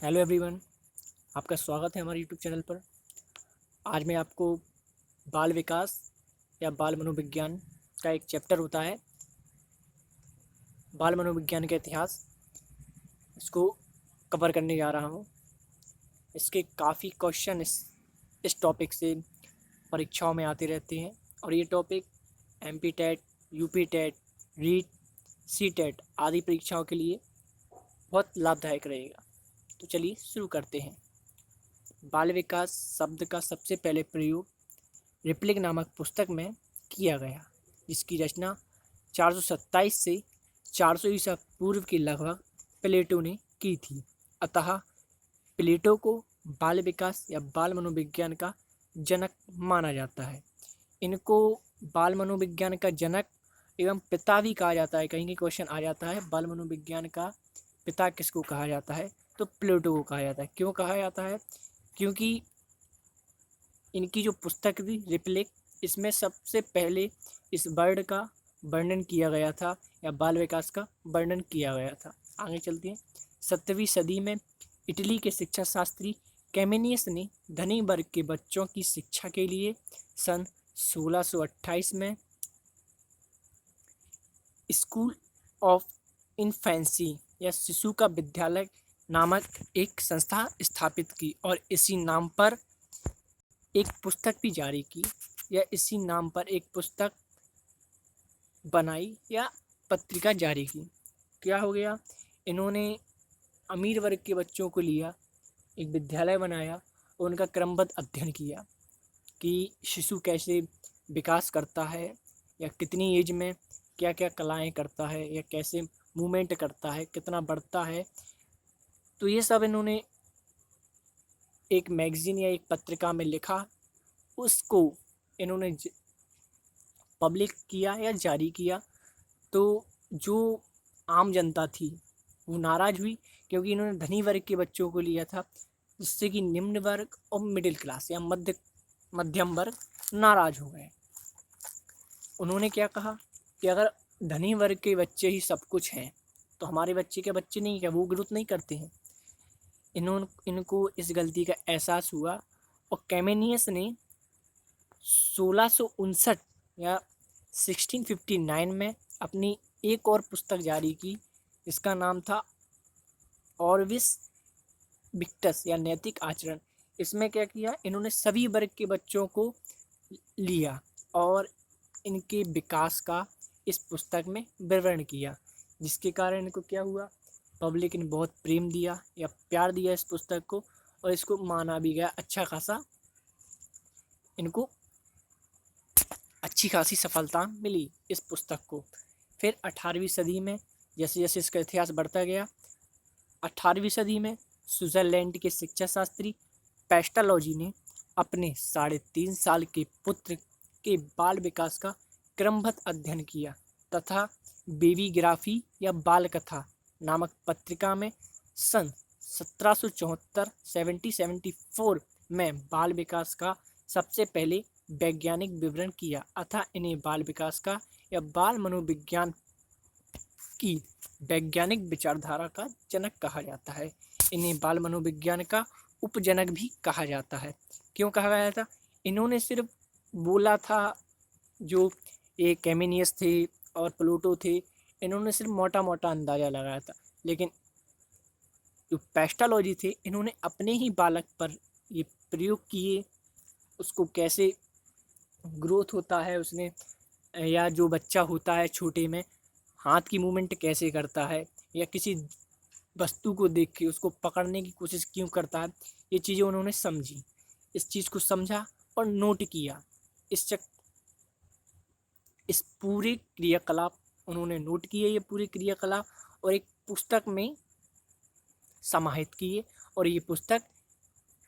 Hello everyone, आपका स्वागत है हमारे यूट्यूब चैनल पर। आज मैं आपको बाल विकास या बाल मनोविज्ञान का एक चैप्टर होता है, बाल मनोविज्ञान का इतिहास, इसको कवर करने जा रहा हूँ। इसके काफ़ी क्वेश्चन इस टॉपिक से परीक्षाओं में आते रहते हैं और ये topic MP TET, UP TET, REET, C TET आदि परीक्षाओं के लिए बहुत लाभदायक रहेगा। तो चलिए शुरू करते हैं। बाल विकास शब्द का सबसे पहले प्रयोग रिपब्लिक नामक पुस्तक में किया गया, जिसकी रचना 427 से 400 ईसा पूर्व के लगभग प्लेटो ने की थी। अतः प्लेटो को बाल विकास या बाल मनोविज्ञान का जनक माना जाता है। इनको बाल मनोविज्ञान का जनक एवं पिता भी कहा जाता है। कहीं क्वेश्चन आ जाता है बाल मनोविज्ञान का पिता किसको कहा जाता है, तो प्लेटो को कहा जाता है। क्यों कहा जाता है? क्योंकि इनकी जो पुस्तक थी रिपब्लिक, इसमें सबसे पहले इस वर्ड का वर्णन किया गया था या बाल विकास का वर्णन किया गया था। आगे चलते हैं। 17वीं सदी में इटली के शिक्षा शास्त्री कैमिनियस ने धनी वर्ग के बच्चों की शिक्षा के लिए सन 1628 में स्कूल ऑफ इन्फेंसी या शिशु का विद्यालय नामक एक संस्था स्थापित की और इसी नाम पर एक पुस्तक भी जारी की या इसी नाम पर एक पुस्तक बनाई या पत्रिका जारी की। क्या हो गया? इन्होंने अमीर वर्ग के बच्चों को लिया, एक विद्यालय बनाया और उनका क्रमबद्ध अध्ययन किया कि शिशु कैसे विकास करता है या कितनी एज में क्या क्या कलाएं करता है या कैसे मूवमेंट करता है, कितना बढ़ता है। तो ये सब इन्होंने एक मैगजीन या एक पत्रिका में लिखा, उसको इन्होंने पब्लिक किया या जारी किया। तो जो आम जनता थी वो नाराज़ हुई, क्योंकि इन्होंने धनी वर्ग के बच्चों को लिया था, जिससे कि निम्न वर्ग और मिडिल क्लास या मध्यम वर्ग नाराज़ हो गए। उन्होंने क्या कहा कि अगर धनी वर्ग के बच्चे ही सब कुछ हैं तो हमारे बच्चे के बच्चे नहीं, क्या वो ग्रोथ नहीं करते हैं? इनको इस गलती का एहसास हुआ और कैमेनियस ने 1659 या 1659 में अपनी एक और पुस्तक जारी की, जिसका नाम था ऑर्बिस विक्टस या नैतिक आचरण। इसमें क्या किया? इन्होंने सभी वर्ग के बच्चों को लिया और इनके विकास का इस पुस्तक में विवरण किया, जिसके कारण इनको क्या हुआ? पब्लिक ने बहुत प्रेम दिया या प्यार दिया इस पुस्तक को और इसको माना भी गया। इनको अच्छी खासी सफलता मिली इस पुस्तक को। फिर 18वीं सदी में जैसे जैसे इसका इतिहास बढ़ता गया, 18वीं सदी में स्विट्जरलैंड के शिक्षा शास्त्री पेस्टालॉजी ने अपने 3.5 साल के पुत्र के बाल विकास का क्रमबद्ध अध्ययन किया तथा बेबीग्राफी या बाल कथा नामक पत्रिका में सन 1774 में बाल विकास का सबसे पहले वैज्ञानिक विवरण किया। अतः इन्हें बाल विकास का या बाल मनोविज्ञान की वैज्ञानिक विचारधारा का जनक कहा जाता है। इन्हें बाल मनोविज्ञान का उपजनक भी कहा जाता है। क्यों कहा गया था? इन्होंने सिर्फ बोला था, जो ये कैमिनियस थे और प्लूटो थे, इन्होंने सिर्फ मोटा मोटा अंदाज़ा लगाया था, लेकिन जो पेस्टालॉजी थे इन्होंने अपने ही बालक पर ये प्रयोग किए, उसको कैसे ग्रोथ होता है उसने, या जो बच्चा होता है छोटे में हाथ की मूवमेंट कैसे करता है या किसी वस्तु को देख के उसको पकड़ने की कोशिश क्यों करता है, ये चीज़ें उन्होंने समझी। इस चीज़ को समझा और नोट किया। इस पूरे क्रियाकलाप उन्होंने नोट किए, ये पूरे क्रियाकलाप, और एक पुस्तक में समाहित किए और ये पुस्तक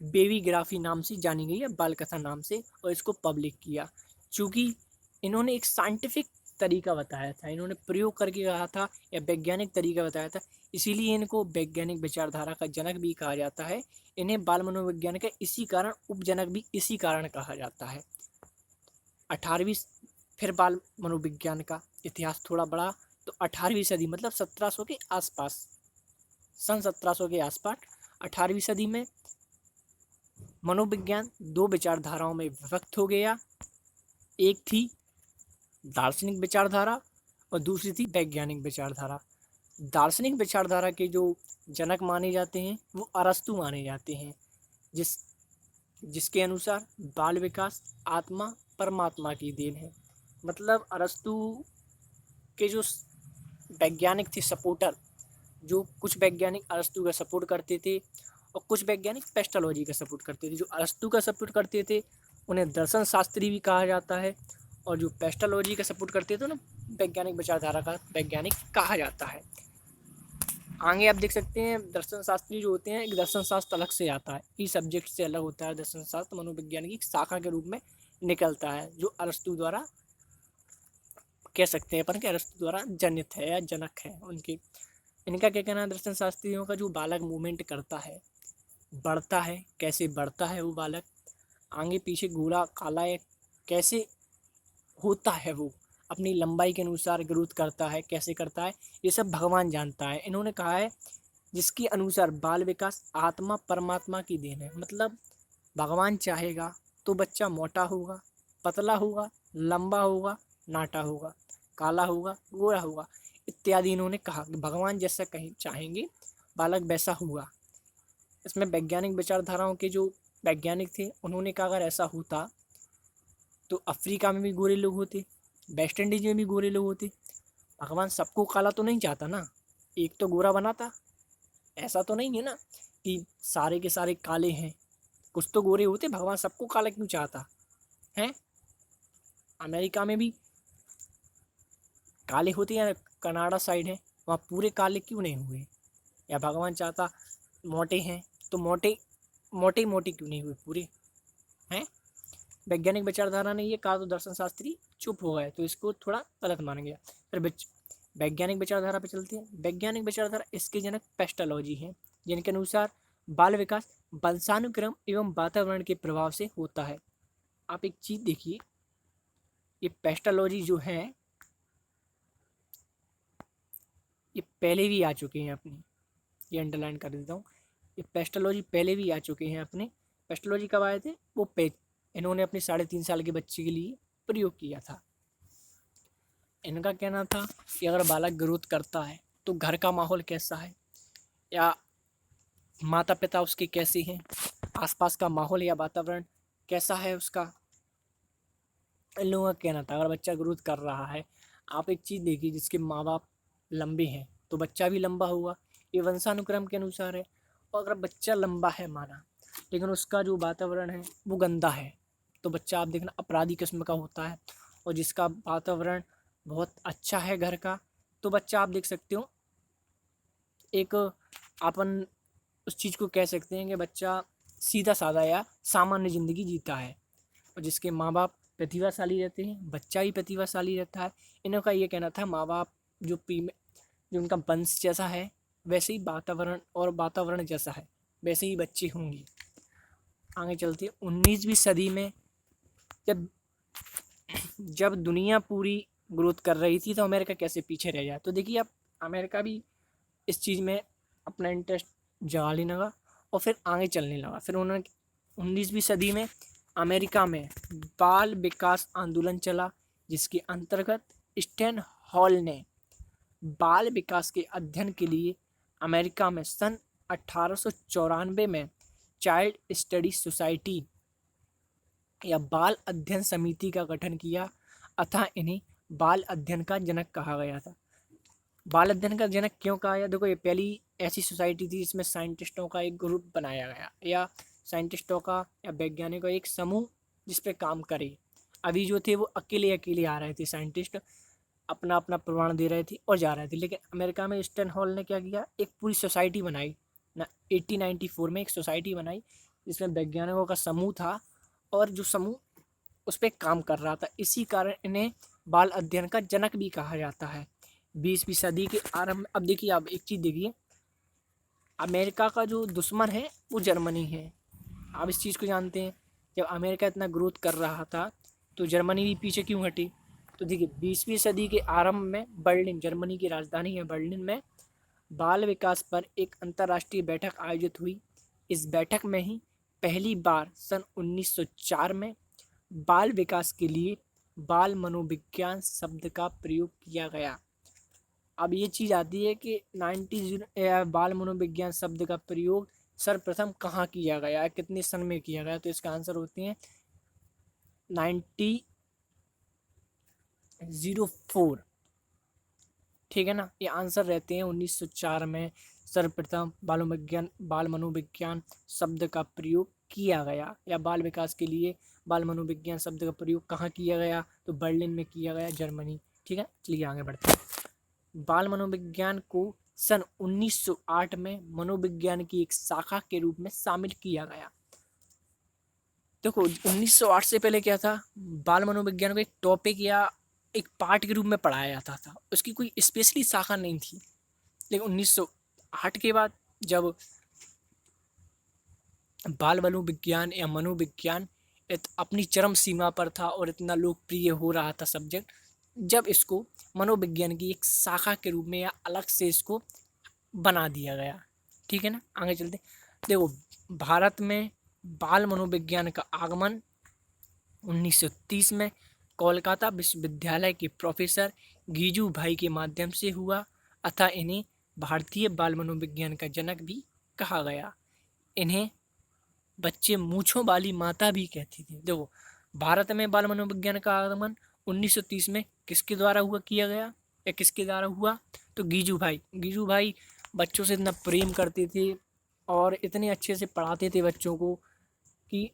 बेबीग्राफी नाम से जानी गई है, बाल कथा नाम से, और इसको पब्लिक किया। चूँकि इन्होंने एक साइंटिफिक तरीका बताया था, इन्होंने प्रयोग करके कहा था या वैज्ञानिक तरीका बताया था, इसीलिए इनको वैज्ञानिक विचारधारा का जनक भी कहा जाता है। इन्हें बाल मनोविज्ञान का इसी कारण उपजनक भी इसी कारण कहा जाता है। 18वीं फिर बाल मनोविज्ञान का इतिहास थोड़ा बड़ा, तो 18वीं सदी मतलब 1700 के आसपास, सन 1700 के आसपास 18वीं सदी में मनोविज्ञान दो विचारधाराओं में विभक्त हो गया। एक थी दार्शनिक विचारधारा और दूसरी थी वैज्ञानिक विचारधारा। दार्शनिक विचारधारा के जो जनक माने जाते हैं वो अरस्तु माने जाते हैं, जिसके अनुसार बाल विकास आत्मा परमात्मा की देन है। मतलब अरस्तु के जो वैज्ञानिक थे सपोर्टर, जो कुछ वैज्ञानिक अरस्तु का सपोर्ट करते थे और कुछ वैज्ञानिक पेस्टोलॉजी का सपोर्ट करते थे। जो अरस्तु का सपोर्ट करते थे उन्हें दर्शन शास्त्री भी कहा जाता है, और जो पेस्टोलॉजी का सपोर्ट करते थे उन्हें वैज्ञानिक विचारधारा का वैज्ञानिक कहा जाता है। आगे आप देख सकते हैं दर्शन शास्त्री जो होते हैं, एक दर्शन शास्त्र अलग से आता है, इस सब्जेक्ट से अलग होता है। दर्शन शास्त्र मनोविज्ञान की शाखा के रूप में निकलता है, जो अरस्तु द्वारा कह सकते हैं अपन कि अरस्तु द्वारा जनित है या जनक है उनके। इनका क्या कहना है, दर्शन शास्त्रियों का जो बालक मूवमेंट करता है, बढ़ता है, कैसे बढ़ता है वो बालक, आगे पीछे गोरा काला है, कैसे होता है वो, अपनी लंबाई के अनुसार ग्रोथ करता है, कैसे करता है, ये सब भगवान जानता है। इन्होंने कहा है जिसके अनुसार बाल विकास आत्मा परमात्मा की देन है। मतलब भगवान चाहेगा तो बच्चा मोटा होगा, पतला होगा, लंबा होगा, नाटा होगा, काला होगा, गोरा होगा इत्यादि। इन्होंने कहा कि भगवान जैसा कहीं चाहेंगे बालक वैसा होगा। इसमें वैज्ञानिक विचारधाराओं के जो वैज्ञानिक थे उन्होंने कहा अगर ऐसा होता तो अफ्रीका में भी गोरे लोग होते, वेस्ट इंडीज में भी गोरे लोग होते। भगवान सबको काला तो नहीं चाहता ना, एक तो गोरा बनाता। ऐसा तो नहीं है ना कि सारे के सारे काले हैं, कुछ तो गोरे होते। भगवान सबको काला क्यों चाहता है? अमेरिका में भी काले होते हैं, कनाडा साइड है वहाँ पूरे काले क्यों नहीं हुए? या भगवान चाहता मोटे हैं तो मोटे मोटे मोटे क्यों नहीं हुए पूरे हैं? वैज्ञानिक विचारधारा ने ये कहा तो दर्शन शास्त्री चुप हो गए, तो इसको थोड़ा गलत माना गया। फिर वैज्ञानिक विचारधारा पे चलते हैं। वैज्ञानिक विचारधारा इसके जनक पेस्टोलॉजी हैं, जिनके अनुसार बाल विकास वंशानुक्रम एवं वातावरण के प्रभाव से होता है। आप एक चीज देखिए, ये पेस्टोलॉजी जो है ये पहले भी आ चुके हैं अपनी, ये अंडरलाइन कर देता हूँ, ये पेस्टोलॉजी पहले भी आ चुके हैं अपने। पेस्टोलॉजी कब आए थे? वो इन्होंने अपने 3.5 साल के बच्चे के लिए प्रयोग किया था। इनका कहना था कि अगर बालक ग्रोथ करता है तो घर का माहौल कैसा है, या माता पिता उसके कैसे हैं, आसपास का माहौल या वातावरण कैसा है उसका, इन लोगों का कहना था। अगर बच्चा ग्रोथ कर रहा है, आप एक चीज़ देखिए, जिसके माँ बाप लंबे हैं तो बच्चा भी लंबा होगा, ये वंशानुक्रम के अनुसार है। और अगर बच्चा लंबा है माना, लेकिन उसका जो वातावरण है वो गंदा है, तो बच्चा आप देखना अपराधी किस्म का होता है। और जिसका वातावरण बहुत अच्छा है घर का, तो बच्चा आप देख सकते हो एक अपन उस चीज़ को कह सकते हैं कि बच्चा सीधा साधा या सामान्य ज़िंदगी जीता है। और जिसके माँ बाप प्रतिभाशाली रहते हैं, बच्चा ही प्रतिभाशाली रहता है। इनका ये कहना था माँ बाप जो उनका वंश जैसा है वैसे ही वातावरण, और वातावरण जैसा है वैसे ही बच्चे होंगे। आगे चलते 19वीं सदी में जब दुनिया पूरी ग्रोथ कर रही थी तो अमेरिका कैसे पीछे रह जाए। तो देखिए अब अमेरिका भी इस चीज़ में अपना इंटरेस्ट जगा लेने लगा और फिर आगे चलने लगा। फिर उन्होंने 19वीं सदी में अमेरिका में बाल विकास आंदोलन चला, जिसके अंतर्गत स्टैन हॉल ने बाल विकास के अध्ययन के लिए अमेरिका में सन 1894 में चाइल्ड स्टडी सोसाइटी या बाल अध्ययन समिति का गठन किया, अतः इन्हें बाल अध्ययन का जनक कहा गया था। बाल अध्ययन का जनक क्यों कहा गया? देखो, ये पहली ऐसी सोसाइटी थी जिसमें साइंटिस्टों का एक ग्रुप बनाया गया, या साइंटिस्टों का या वैज्ञानिकों का एक समूह जिस पे काम करे। अभी जो थे वो अकेले अकेले आ रहे थे, साइंटिस्ट अपना अपना प्रमाण दे रहे थे और जा रहे थे। लेकिन अमेरिका में स्टैन हॉल ने क्या किया, एक पूरी सोसाइटी बनाई ना, 1894 में एक सोसाइटी बनाई जिसमें वैज्ञानिकों का समूह था और जो समूह उस पर काम कर रहा था। इसी कारण इन्हें बाल अध्ययन का जनक भी कहा जाता है। 20वीं सदी के आरंभ, अब देखिए आप एक चीज़ देखिए, अमेरिका का जो दुश्मन है वो जर्मनी है। आप इस चीज़ को जानते हैं, जब अमेरिका इतना ग्रोथ कर रहा था तो जर्मनी भी पीछे क्यों हटी। तो देखिए 20वीं सदी के आरंभ में बर्लिन, जर्मनी की राजधानी है बर्लिन में, बाल विकास पर एक अंतर्राष्ट्रीय बैठक आयोजित हुई इस बैठक में ही पहली बार सन 1904 में बाल विकास के लिए बाल मनोविज्ञान शब्द का प्रयोग किया गया। अब ये चीज़ आती है कि 90 बाल मनोविज्ञान शब्द का प्रयोग सर्वप्रथम कहाँ किया गया, कितने सन में किया गया, तो इसका आंसर होते हैं 1904। ठीक है ना, ये आंसर रहते हैं 1904 में सर्वप्रथम बाल मनोविज्ञान शब्द का प्रयोग किया गया, या बाल विकास के लिए बाल मनोविज्ञान शब्द का प्रयोग कहाँ किया गया, तो बर्लिन में किया गया, जर्मनी। ठीक है, चलिए आगे बढ़ते हैं। बाल मनोविज्ञान को सन 1908 में मनोविज्ञान की एक शाखा के रूप में शामिल किया गया। देखो 1908 से पहले क्या था, बाल मनोविज्ञान को एक टॉपिक या एक पार्ट के रूप में पढ़ाया जाता था, उसकी कोई स्पेशली शाखा नहीं थी। लेकिन 1908 के बाद जब बाल मनोविज्ञान या मनोविज्ञान अपनी चरम सीमा पर था और इतना लोकप्रिय हो रहा था सब्जेक्ट, जब इसको मनोविज्ञान की एक शाखा के रूप में या अलग से इसको बना दिया गया। ठीक है ना, आगे चलते। देखो भारत में बाल मनोविज्ञान का आगमन 1930 में कोलकाता विश्वविद्यालय के प्रोफेसर गीजू भाई के माध्यम से हुआ, अतः इन्हें भारतीय बाल मनोविज्ञान का जनक भी कहा गया। इन्हें बच्चे मूंछों वाली माता भी कहती थी। देखो भारत में बाल मनोविज्ञान का आगमन 1930 में किसके द्वारा किया गया या किसके द्वारा हुआ, तो गीजू भाई बच्चों से इतना प्रेम करते थे और इतने अच्छे से पढ़ाते थे बच्चों को कि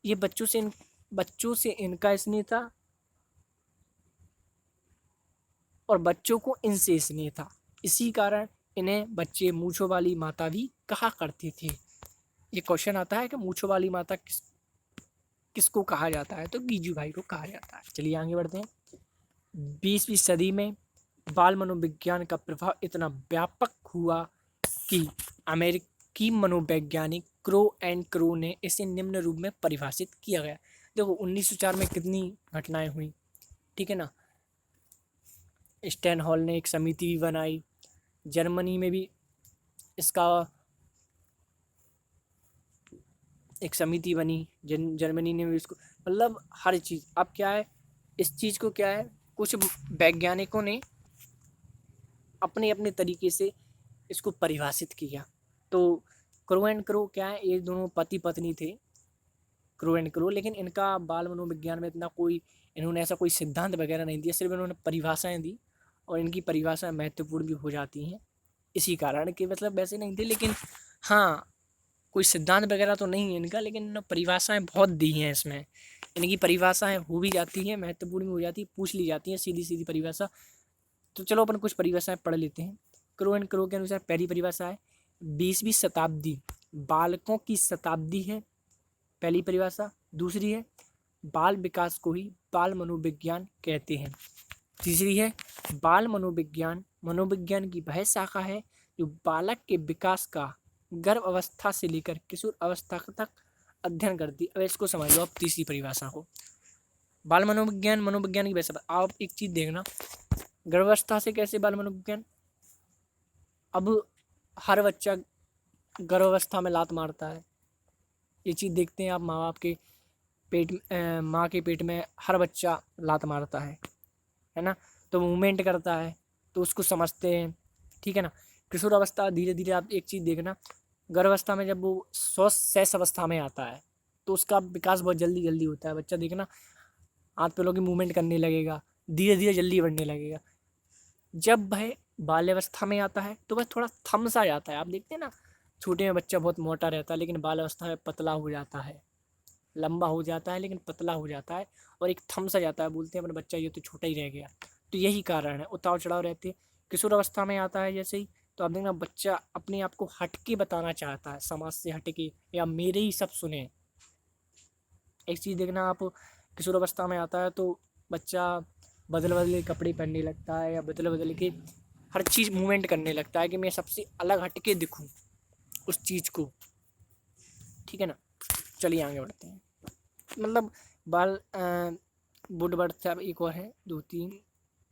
ये बच्चों से इनका स्नेह था और बच्चों को इनसे स्नेह था। इसी कारण इन्हें बच्चे मूंछों वाली माता भी कहा करते थे। ये क्वेश्चन आता है कि मूंछों वाली माता किसको कहा जाता है, तो गीजू भाई को कहा जाता है। चलिए आगे बढ़ते हैं। 20वीं सदी में बाल मनोविज्ञान का प्रभाव इतना व्यापक हुआ कि अमेरिकी मनोवैज्ञानिक क्रो ने इसे निम्न रूप में परिभाषित किया गया। देखो 1904 में कितनी घटनाएं हुई, ठीक है ना। स्टैन हॉल ने एक समिति भी बनाई, जर्मनी में भी इसका एक समिति बनी, जर्मनी ने भी इसको, मतलब हर चीज़। अब क्या है, इस चीज़ को क्या है, कुछ वैज्ञानिकों ने अपने अपने तरीके से इसको परिभाषित किया। तो क्रो क्या है, ये दोनों पति पत्नी थे, क्रो, लेकिन इनका बाल मनोविज्ञान में इतना कोई, इन्होंने ऐसा कोई सिद्धांत वगैरह नहीं दिया, सिर्फ इन्होंने परिभाषाएं दी और इनकी परिभाषाएं महत्वपूर्ण भी हो जाती हैं इसी कारण कि मतलब वैसे नहीं थे, लेकिन हाँ कोई सिद्धांत वगैरह तो नहीं है इनका, लेकिन इन्होंने परिभाषाएं बहुत दी हैं इसमें। इनकी परिभाषाएं हो भी जाती हैं, महत्वपूर्ण भी हो जाती है, पूछ ली जाती हैं सीधी सीधी परिभाषा। तो चलो अपन कुछ परिभाषाएं पढ़ लेते हैं। क्रो के अनुसार पहली परिभाषा है 20वीं शताब्दी बालकों की शताब्दी है, पहली परिभाषा। दूसरी है बाल विकास को ही बाल मनोविज्ञान कहते हैं। तीसरी है बाल मनोविज्ञान की वह शाखा है जो बालक के विकास का गर्भ अवस्था से लेकर किशोर अवस्था तक अध्ययन करती है। अब इसको समझ लो आप तीसरी परिभाषा को। बाल मनोविज्ञान की वैसे आप एक चीज देखना, गर्भावस्था से कैसे बाल मनोविज्ञान, अब हर बच्चा गर्भावस्था में लात मारता है, ये चीज़ देखते हैं आप। माँ बाप के माँ के पेट में हर बच्चा लात मारता है ना, तो मूवमेंट करता है, तो उसको समझते हैं, ठीक है ना। किशोर अवस्था धीरे धीरे, आप एक चीज़ देखना, गर्भावस्था में जब वो शेष अवस्था में आता है तो उसका विकास बहुत जल्दी जल्दी होता है। बच्चा देखना हाथ पैरों की मूवमेंट करने लगेगा, धीरे धीरे जल्दी बढ़ने लगेगा। जब वह बाल्यावस्था में आता है तो वह थोड़ा थम सा जाता है। आप देखते हैं ना, छोटे में बच्चा बहुत मोटा रहता है, लेकिन बाल्यावस्था में पतला हो जाता है, लंबा हो जाता है लेकिन पतला हो जाता है और एक थम सा जाता है। बोलते हैं अपना बच्चा ये तो छोटा ही रह गया। तो यही कारण है, उतार चढ़ाव रहते हैं। किशोर अवस्था में आता है जैसे ही, तो आप देखना बच्चा अपने आप को हटके बताना चाहता है, समाज से हटके, या मेरे ही सब सुने। एक चीज़ देखना आप, किशोर अवस्था में आता है तो बच्चा बदल के कपड़े पहनने लगता है, या बदल के हर चीज़ मूवमेंट करने लगता है कि मैं सबसे अलग हटके दिखूं उस चीज़ को, ठीक है ना। चलिए आगे बढ़ते हैं। मतलब बाल वुडवर्थ, अब एक और है 2-3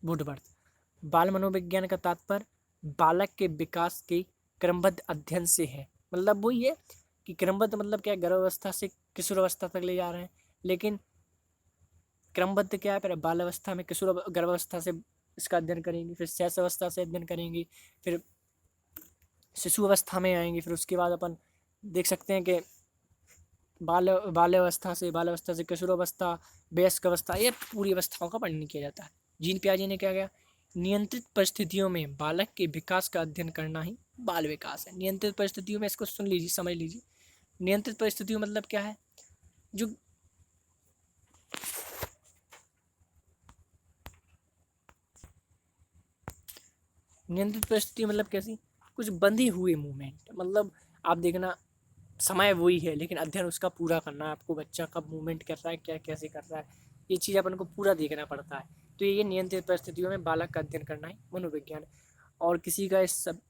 वुडवर्थ। बाल मनोविज्ञान का तात्पर्य बालक के विकास के क्रमबद्ध अध्ययन से है। मतलब वो ये कि क्रमबद्ध मतलब क्या है, गर्भावस्था से किशोरावस्था तक ले जा रहे हैं। लेकिन क्रमबद्ध क्या है, पहले बाल अवस्था में किशोर गर्भावस्था से इसका अध्ययन करेंगे, फिर शैशव अवस्था से अध्ययन करेंगे, फिर शिशु अवस्था में आएंगे, फिर उसके बाद अपन देख सकते हैं कि बाल्यावस्था से किशोर अवस्था, वयस्क अवस्था, ये पूरी अवस्थाओं का वर्णन किया जाता है। जीन पियाजे ने क्या किया, नियंत्रित परिस्थितियों में बालक के विकास का अध्ययन करना ही बाल विकास है। नियंत्रित परिस्थितियों में, इसको सुन लीजिए, समझ लीजिए। नियंत्रित परिस्थितियों मतलब क्या है, जो नियंत्रित परिस्थिति मतलब कैसी, कुछ बंधी हुई मूवमेंट, मतलब आप देखना समय वही है लेकिन अध्ययन उसका पूरा करना है आपको, बच्चा कब मूवमेंट कर रहा है, क्या कैसे कर रहा है, ये चीज़ अपन को पूरा देखना पड़ता है। तो ये नियंत्रित परिस्थितियों में बालक का अध्ययन करना ही मनोविज्ञान है। और किसी का इस सब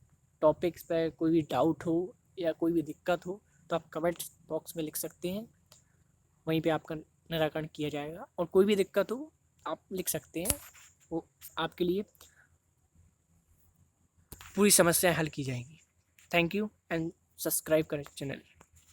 टॉपिक्स पर कोई भी डाउट हो या कोई भी दिक्कत हो तो आप कमेंट बॉक्स में लिख सकते हैं, वहीं पे आपका निराकरण किया जाएगा। और कोई भी दिक्कत हो आप लिख सकते हैं, वो आपके लिए पूरी समस्याएं हल की जाएंगी। थैंक यू एंड सब्सक्राइब करें चैनल।